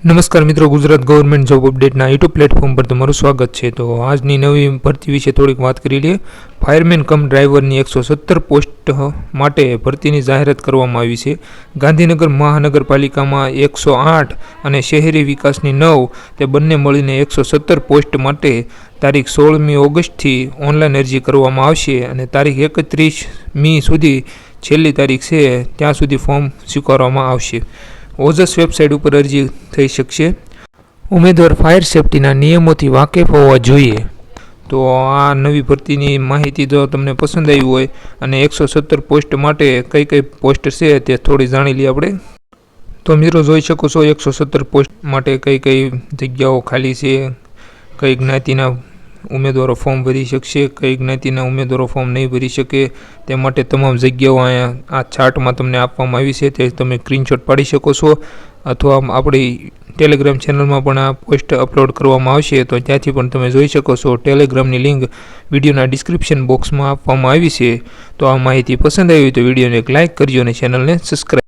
નમસ્કાર મિત્રો, Gujarat government job અપડેટના યુટ્યુબ પ્લેટફોર્મ પર તમારું સ્વાગત છે। તો આજની નવી ભરતી વિશે થોડીક વાત કરી લઈએ। ફાયરમેન કમ ડ્રાઈવરની 117 પોસ્ટ માટે ભરતીની જાહેરાત કરવામાં આવી છે। ગાંધીનગર મહાનગરપાલિકામાં 108 અને શહેરી વિકાસની 9 તે બંને મળીને 117 પોસ્ટ માટે તારીખ 16મી ઓગસ્ટથી ઓનલાઈન અરજી કરવામાં આવશે અને તારીખ 31મી સુધી છેલ્લી તારીખ છે ત્યાં સુધી ફોર્મ સ્વીકારવામાં આવશે। ઓજસ વેબસાઇટ ઉપર અરજી થઈ શકશે। ઉમેદવાર ફાયર સેફ્ટીના નિયમોથી વાકેફ હોવા જોઈએ। તો આ નવી ભરતીની માહિતી જો તમને પસંદ આવી હોય અને 117 પોસ્ટ માટે કઈ કઈ પોસ્ટ છે તે થોડી જાણી લઈએ આપણે। તો મિત્રો જોઈ શકો છો 117 પોસ્ટ માટે કઈ કઈ જગ્યાઓ ખાલી છે, કઈ જ્ઞાતિના ઉમેદવારો ફોર્મ ભરી શકશે, કઈ જ્ઞાતિના ઉમેદવારો ફોર્મ નહીં ભરી શકે, તે માટે તમામ જગ્યાઓ અહીંયા આ ચાર્ટમાં તમને આપવામાં આવી છે। તે તમે સ્ક્રીનશોટ પાડી શકો છો અથવા આપણી ટેલિગ્રામ ચેનલમાં પણ આ પોસ્ટ અપલોડ કરવામાં આવશે, તો ત્યાંથી પણ તમે જોઈ શકો છો। ટેલિગ્રામની લિંક વિડીયોના ડિસ્ક્રિપ્શન બોક્સમાં આપવામાં આવી છે। તો આ માહિતી પસંદ આવી તો વિડીયોને એક લાઇક કરજો અને ચેનલને સબસ્ક્રાઈબ